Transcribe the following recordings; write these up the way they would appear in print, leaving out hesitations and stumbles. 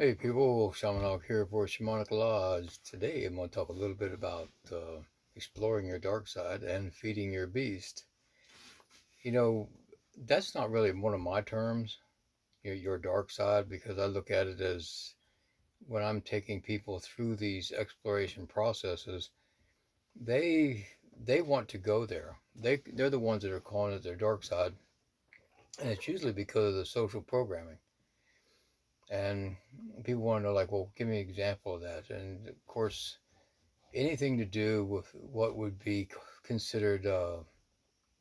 Hey people, Shamanok here for Shamanic Lodge. Today I'm going to talk a little bit about exploring your dark side and feeding your beast. You know, that's not really one of my terms, your dark side, because I look at it as when I'm taking people through these exploration processes, they they want to go there. They're the ones that are calling it their dark side, and it's usually because of the social programming. And people want to know, like, well, give me an example of that. And of course, anything to do with what would be considered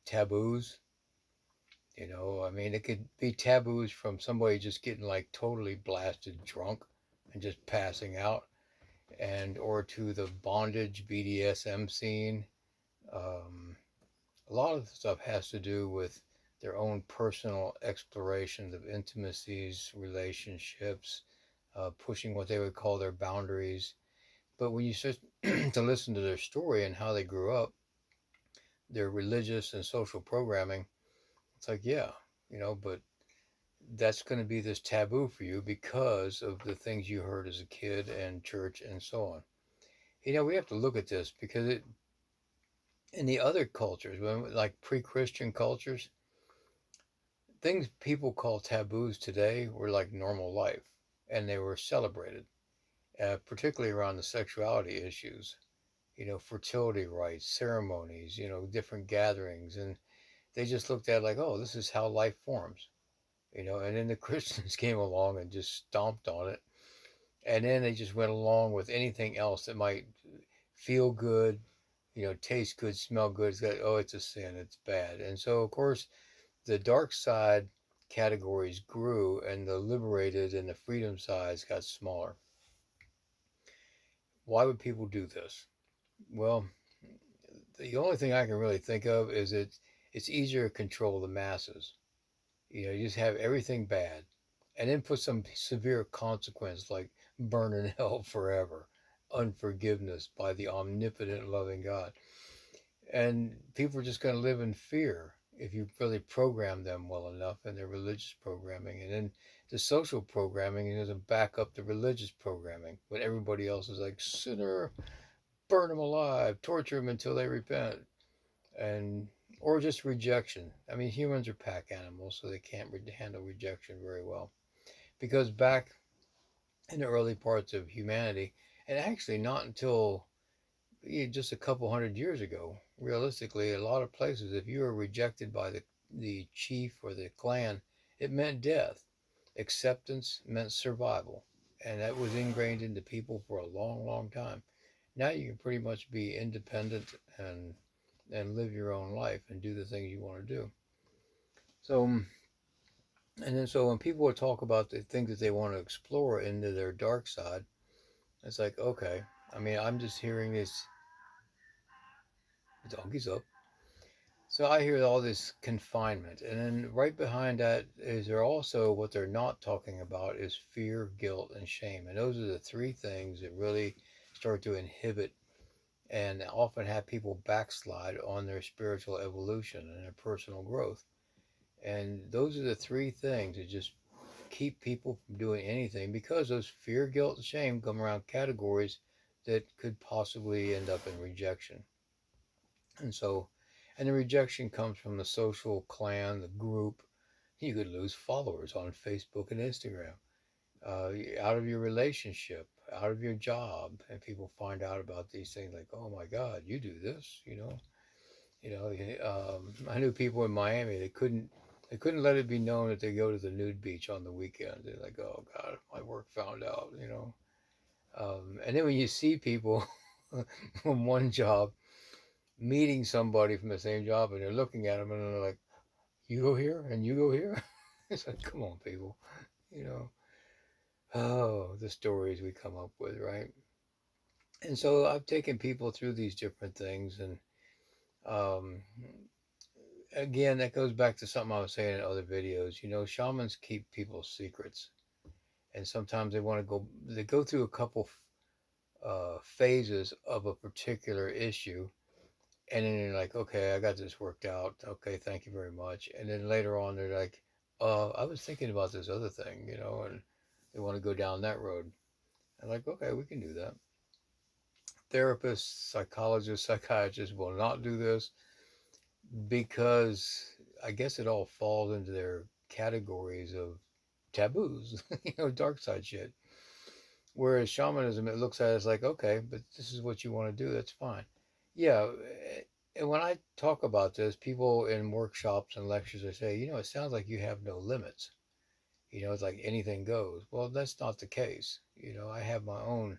taboos. I mean, it could be taboos from somebody just getting like totally blasted drunk and just passing out, and or to the bondage BDSM scene. Um, a lot of the stuff has to do with their own personal explorations of intimacies, relationships, pushing what they would call their boundaries. But when you start to listen to their story and how they grew up, their religious and social programming, it's like, yeah, but that's going to be this taboo for you because of the things you heard as a kid and church and so on. We have to look at this because in the other cultures, like pre-Christian cultures, things people call taboos today were like normal life, and they were celebrated, particularly around the sexuality issues. Fertility rites, ceremonies, different gatherings, and they just looked at it like, oh, this is how life forms. And then the Christians came along and just stomped on it. And then they just went along with anything else that might feel good, taste good, smell good. It's got, oh, it's a sin, it's bad. And so, of course, the dark side categories grew and the liberated and the freedom sides got smaller. Why would people do this? Well, the only thing I can really think of is it's easier to control the masses. You just have everything bad, and then put some severe consequence like burn in hell forever, unforgiveness by the omnipotent, loving God. And people are just going to live in fear if you really program them well enough in their religious programming. And then the social programming doesn't back up the religious programming when everybody else is like, sinner, burn them alive, torture them until they repent. And or just rejection. I mean, humans are pack animals, so they can't handle rejection very well. Because back in the early parts of humanity, and actually not until just a couple hundred years ago, realistically, a lot of places, if you were rejected by the chief or the clan, it meant death. Acceptance meant survival, and that was ingrained into people for a long, long time. Now you can pretty much be independent and live your own life and do the things you want to do. So, and then so when people talk about the things that they want to explore into their dark side, it's like, okay, I mean, I'm just hearing this, the donkey's up. So I hear all this confinement. And then right behind that is there also what they're not talking about is fear, guilt, and shame. And those are the three things that really start to inhibit and often have people backslide on their spiritual evolution and their personal growth. And those are the three things that just keep people from doing anything because those fear, guilt, and shame come around categories that could possibly end up in rejection. And so, and the rejection comes from the social clan, the group. You could lose followers on Facebook and Instagram, out of your relationship, out of your job, and people find out about these things like, oh my God, you do this, I knew people in Miami they couldn't let it be known that they go to the nude beach on the weekend. They're like, oh God, my work found out. And then when you see people from one job meeting somebody from the same job and they're looking at them and they're like, you go here and you go here. It's like, come on, people, you know. Oh, the stories we come up with, right? And so I've taken people through these different things, and um, again, that goes back to something I was saying in other videos. Shamans keep people's secrets, and sometimes they go through a couple phases of a particular issue, and then they're like, okay, I got this worked out. Okay, thank you very much. And then later on, they're like, I was thinking about this other thing, and They want to go down that road. I'm like, okay, we can do that. Therapists, psychologists, psychiatrists will not do this because I guess it all falls into their categories of taboos, dark side shit. Whereas shamanism, it looks at it as like, okay, but this is what you want to do, that's fine. Yeah, and when I talk about this, people in workshops and lectures, they say, it sounds like you have no limits. It's like anything goes. Well, that's not the case. I have my own.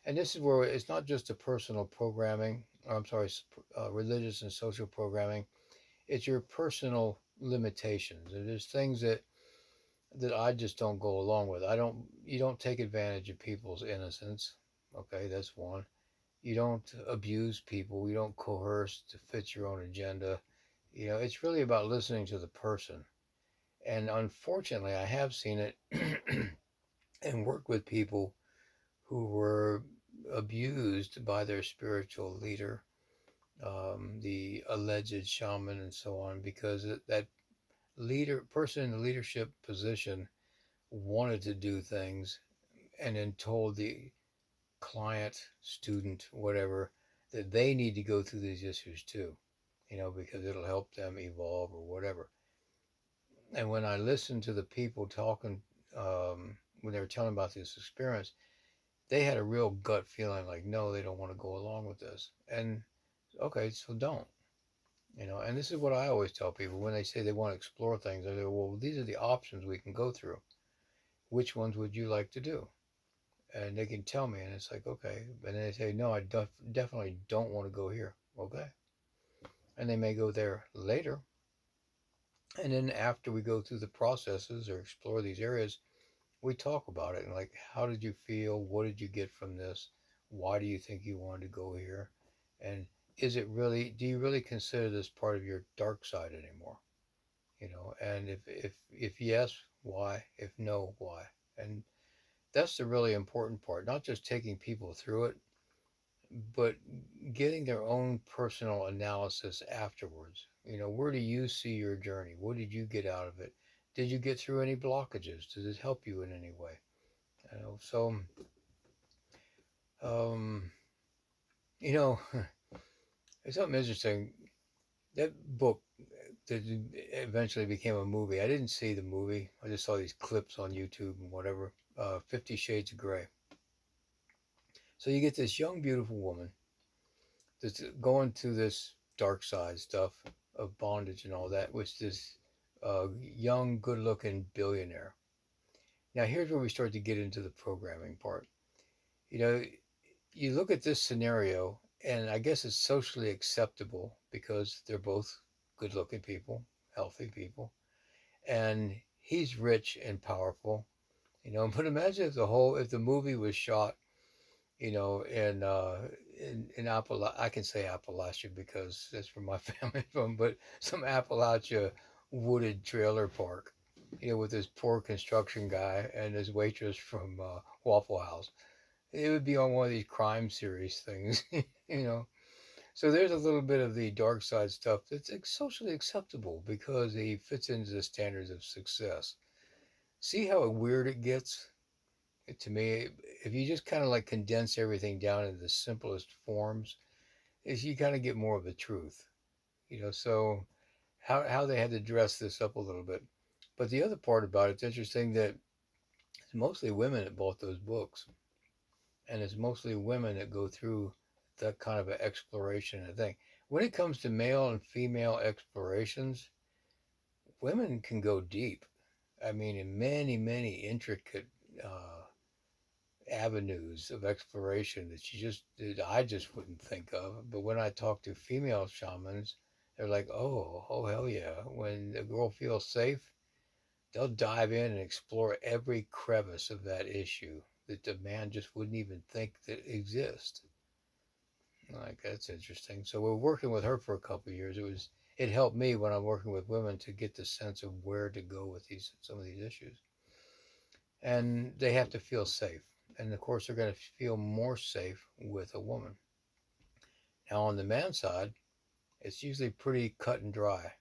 And this is where it's not just a personal programming, or I'm sorry, religious and social programming. It's your personal limitations. And there's things that I just don't go along with. You don't take advantage of people's innocence. Okay, that's one. You don't abuse people. You don't coerce to fit your own agenda. It's really about listening to the person. And unfortunately, I have seen it and worked with people who were abused by their spiritual leader, the alleged shaman, and so on, because that person in the leadership position wanted to do things and then told the client, student, whatever, that they need to go through these issues too, because it'll help them evolve or whatever. And when I listened to the people talking, when they were telling about this experience, they had a real gut feeling like, no, they don't want to go along with this. And okay, so don't. And this is what I always tell people when they say they want to explore things. I say, well, these are the options we can go through. Which ones would you like to do? And they can tell me, and it's like, okay. And then they say, no, I definitely don't want to go here. Okay. And they may go there later. And then after we go through the processes or explore these areas, we talk about it and like, how did you feel? What did you get from this? Why do you think you wanted to go here? And do you really consider this part of your dark side anymore? And if yes, why? If no, why? And that's the really important part, not just taking people through it, but getting their own personal analysis afterwards. Where do you see your journey? What did you get out of it? Did you get through any blockages? Did it help you in any way? So, um, you know, it's something interesting. That book that eventually became a movie. I didn't see the movie. I just saw these clips on YouTube and whatever. 50 Shades of Grey. So you get this young, beautiful woman that's going through this dark side stuff of bondage and all that with this young, good-looking billionaire. Now, here's where we start to get into the programming part. You know, you look at this scenario, and I guess it's socially acceptable because they're both good-looking people, healthy people, and he's rich and powerful. But imagine if the movie was shot, in I can say Appalachia because that's where my family from, but some Appalachia wooded trailer park, with this poor construction guy and his waitress from Waffle House. It would be on one of these crime series things, you know. So there's a little bit of the dark side stuff that's socially acceptable because he fits into the standards of success. See how weird it gets? To me, if you just kind of like condense everything down into the simplest forms, is you kind of get more of the truth. So how they had to dress this up a little bit. But the other part about it's interesting that it's mostly women that bought those books, and it's mostly women that go through that kind of an exploration and thing. When it comes to male and female explorations, women can go deep. I mean, in many, many intricate avenues of exploration that I just wouldn't think of. But when I talk to female shamans, they're like, oh hell yeah! When the girl feels safe, they'll dive in and explore every crevice of that issue that the man just wouldn't even think that exists. Like that's interesting. So we're working with her for a couple of years. It helped me when I'm working with women to get the sense of where to go with some of these issues, and they have to feel safe. And of course, they're going to feel more safe with a woman. Now, on the man side, it's usually pretty cut and dry.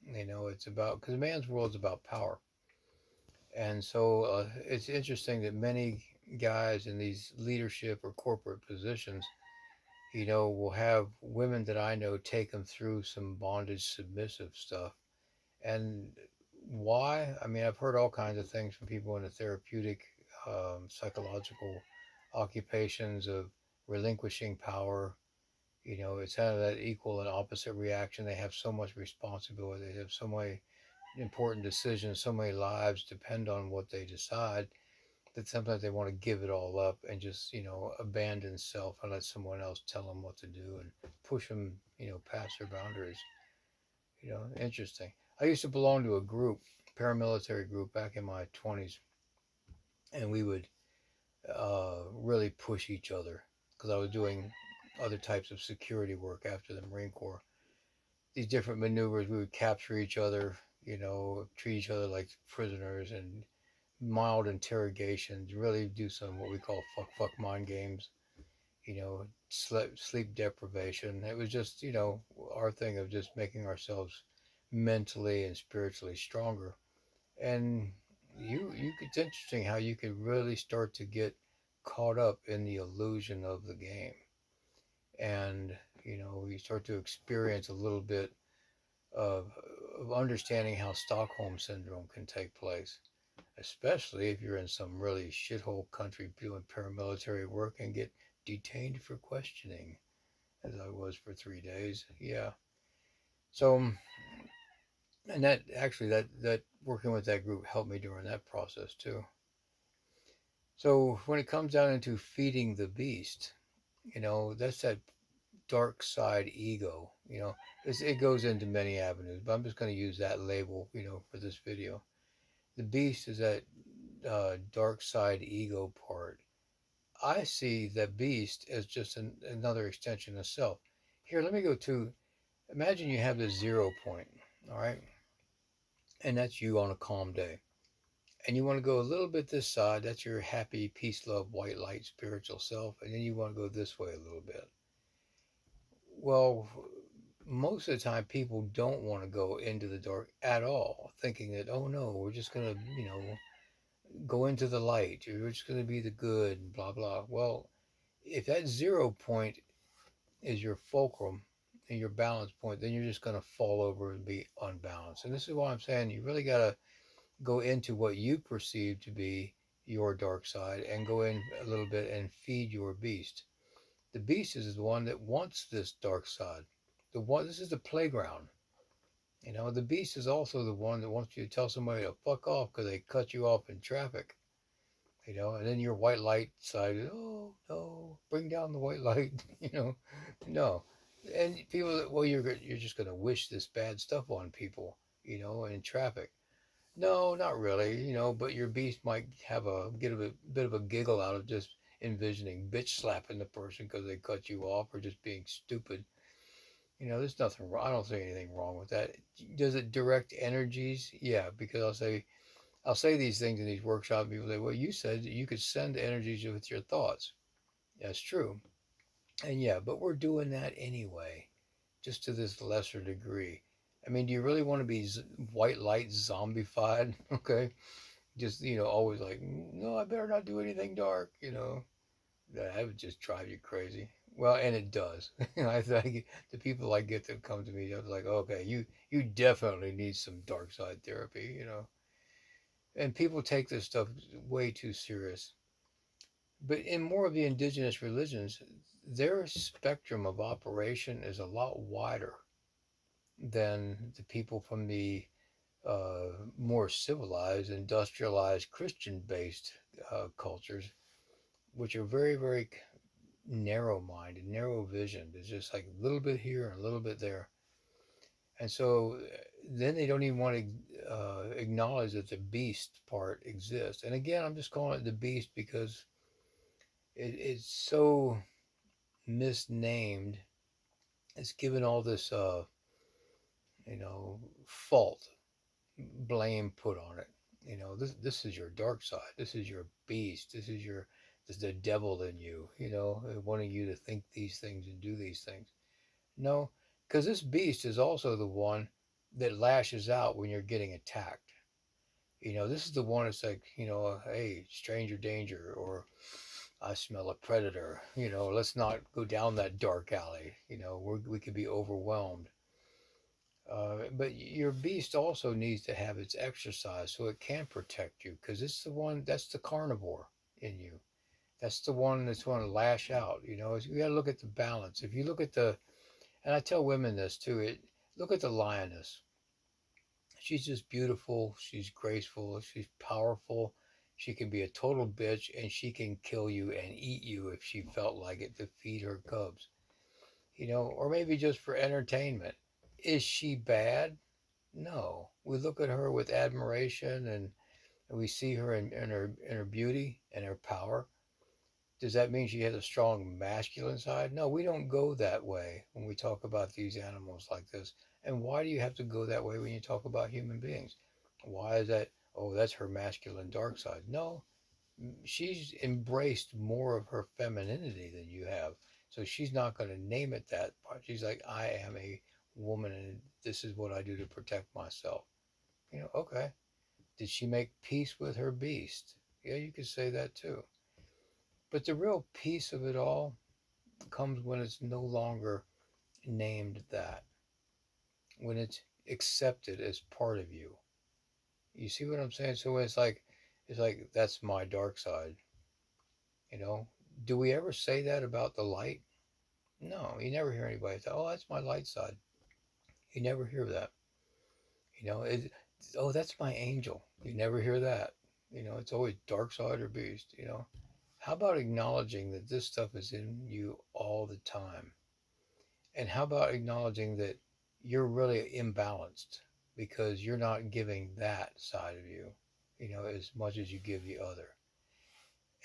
It's about because man's world is about power, And so it's interesting that many guys in these leadership or corporate positions, will have women that I know take them through some bondage submissive stuff. And why? I mean, I've heard all kinds of things from people in the therapeutic, psychological occupations of relinquishing power. It's kind of that equal and opposite reaction. They have so much responsibility. They have so many important decisions. So many lives depend on what they decide that sometimes they want to give it all up and just, abandon self and let someone else tell them what to do and push them, past their boundaries. Interesting. I used to belong to a group, paramilitary group back in my 20s, and we would really push each other because I was doing other types of security work after the Marine Corps. These different maneuvers, we would capture each other, treat each other like prisoners and mild interrogations, really do some what we call fuck mind games, sleep deprivation. It was just, our thing of just making ourselves mentally and spiritually stronger. And it's interesting how you could really start to get caught up in the illusion of the game. And, you start to experience a little bit of, understanding how Stockholm syndrome can take place, especially if you're in some really shithole country doing paramilitary work and get detained for questioning, as I was for 3 days. Yeah. So, and that actually, that working with that group helped me during that process too. So when it comes down into feeding the beast, that's that dark side ego. It goes into many avenues, but I'm just going to use that label, for this video. The beast is that dark side ego part. I see that beast as just another extension of self. Here, let me go to imagine you have this 0 point, all right? And that's you on a calm day. And you want to go a little bit this side, that's your happy, peace, love, white light, spiritual self. And then you want to go this way a little bit. Well, most of the time, people don't want to go into the dark at all, thinking that, oh no, we're just going to, go into the light. You're just going to be the good, blah, blah. Well, if that 0 point is your fulcrum and your balance point, then you're just going to fall over and be unbalanced. And this is why I'm saying you really got to go into what you perceive to be your dark side and go in a little bit and feed your beast. The beast is the one that wants this dark side. This is the playground. The beast is also the one that wants you to tell somebody to fuck off because they cut you off in traffic. And then your white light side, oh no, bring down the white light. No, and people, well, you're just gonna wish this bad stuff on people, in traffic. No, not really, but your beast might get a bit of a giggle out of just envisioning bitch slapping the person because they cut you off or just being stupid. There's nothing wrong. I don't see anything wrong with that. Does it direct energies? Yeah, because I'll say these things in these workshops. People say, well, you said that you could send energies with your thoughts. That's true. And yeah, but we're doing that anyway, just to this lesser degree. I mean, do you really want to be white light zombified? Okay. Just, always like, no, I better not do anything dark, That would just drive you crazy. Well, and it does. I think the people I get that come to me, I was like, okay, you definitely need some dark side therapy. And people take this stuff way too serious. But in more of the indigenous religions, their spectrum of operation is a lot wider than the people from the more civilized, industrialized, Christian based cultures, which are very, very narrow minded, narrow visioned. It's just like a little bit here and a little bit there. And so then they don't even want to acknowledge that the beast part exists. And again, I'm just calling it the beast because it's so misnamed. It's given all this, fault, blame put on it. This is your dark side. This is your beast. This is the devil in you. Wanting you to think these things and do these things. No, because this beast is also the one that lashes out when you're getting attacked. This is the one that's like, hey, stranger danger, or I smell a predator. Let's not go down that dark alley. We could be overwhelmed. But your beast also needs to have its exercise so it can protect you, because it's the one that's the carnivore in you. That's the one that's going to lash out. You got to look at the balance. If you look at and I tell women this too, look at the lioness. She's just beautiful. She's graceful. She's powerful. She can be a total bitch, and she can kill you and eat you if she felt like it to feed her cubs. Or maybe just for entertainment. Is she bad? No. We look at her with admiration, and we see her in her beauty and her power. Does that mean she has a strong masculine side? No, we don't go that way when we talk about these animals like this. And why do you have to go that way when you talk about human beings? Why is that? Oh, that's her masculine dark side. No, she's embraced more of her femininity than you have. So she's not going to name it that. But she's like, I am a woman, and this is what I do to protect myself. Okay. Did she make peace with her beast? Yeah, you could say that too. But the real peace of it all comes when it's no longer named that, when it's accepted as part of you. You see what I'm saying? So it's like that's my dark side. You know, do we ever say that about the light? No, you never hear anybody say, "Oh, that's my light side." You never hear that. Oh, that's my angel. You never hear that. It's always dark side or beast. How about acknowledging that this stuff is in you all the time? And how about acknowledging that you're really imbalanced because you're not giving that side of you, as much as you give the other.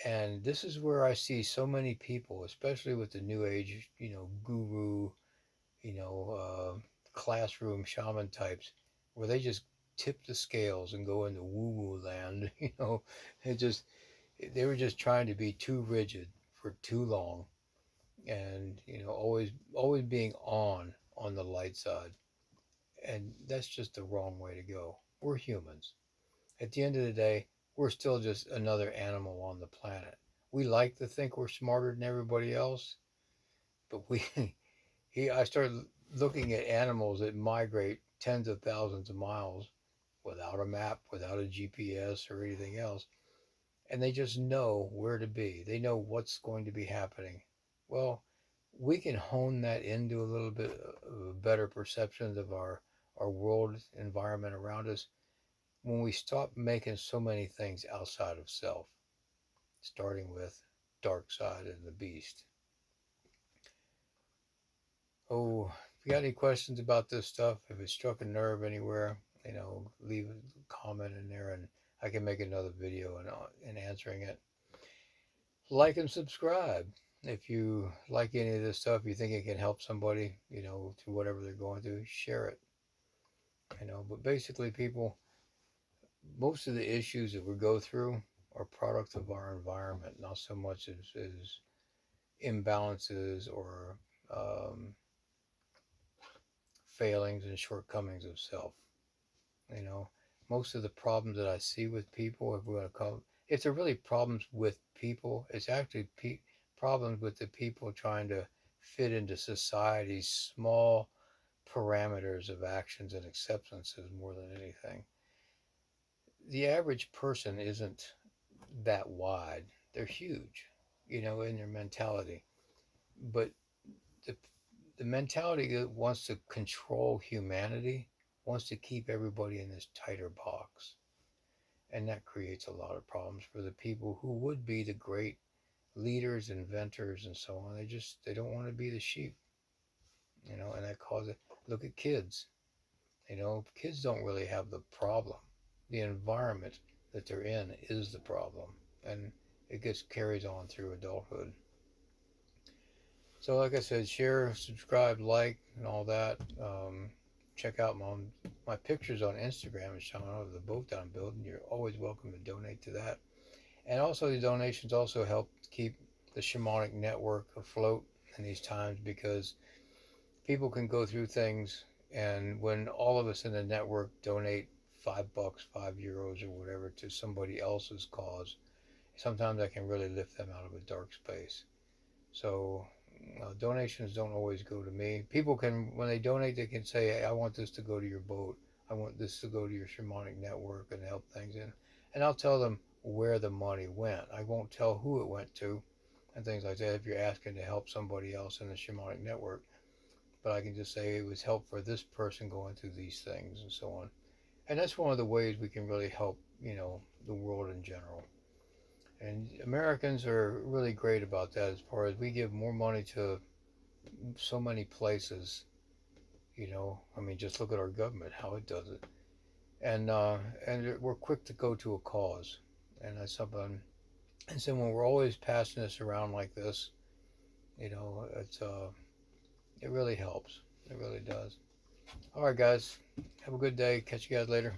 And this is where I see so many people, especially with the new age, guru, you know, classroom shaman types, where they just tip the scales and go into woo woo land. It just, they were just trying to be too rigid for too long, and always being on the light side, and that's just the wrong way to go. We're humans. At the end of the day, we're still just another animal on the planet. We like to think we're smarter than everybody else, but I started looking at animals that migrate tens of thousands of miles without a map, without a GPS or anything else, and they just know where to be. They know what's going to be happening. Well, we can hone that into a little bit of a better perception of our world environment around us when we stop making so many things outside of self, starting with dark side and the beast. Oh, if you got any questions about this stuff, if it struck a nerve anywhere, leave a comment in there, and I can make another video in answering it. Like and subscribe. If you like any of this stuff, you think it can help somebody, through whatever they're going through, share it. But basically, people, most of the issues that we go through are products of our environment, not so much as imbalances or um, failings and shortcomings of self. You know, most of the problems that I see with people, if we're going to call, if they're really problems with people, it's actually problems with the people trying to fit into society's small parameters of actions and acceptances more than anything. The average person isn't that wide. They're huge, in their mentality. But the, the mentality that wants to control humanity wants to keep everybody in this tighter box. And that creates a lot of problems for the people who would be the great leaders, inventors, and so on. They don't want to be the sheep, and that causes it. Look at kids. Kids don't really have the problem. The environment that they're in is the problem, and it gets carries on through adulthood. So, like I said, share, subscribe, like, and all that. Check out my pictures on Instagram and showing over the boat that I'm building. You're always welcome to donate to that. And also, the donations also help keep the shamanic network afloat in these times, because people can go through things, and when all of us in the network donate $5, €5 or whatever to somebody else's cause, sometimes that can really lift them out of a dark space. So donations don't always go to me. People can, when they donate, they can say, hey, I want this to go to your boat. I want this to go to your shamanic network and help things in. And I'll tell them where the money went. I won't tell who it went to and things like that if you're asking to help somebody else in the shamanic network. But I can just say it was help for this person going through these things and so on. And that's one of the ways we can really help, the world in general. And Americans are really great about that as far as we give more money to so many places. I mean, just look at our government, how it does it. And we're quick to go to a cause. And that's something. And so when we're always passing this around like this, it really helps. It really does. All right, guys. Have a good day. Catch you guys later.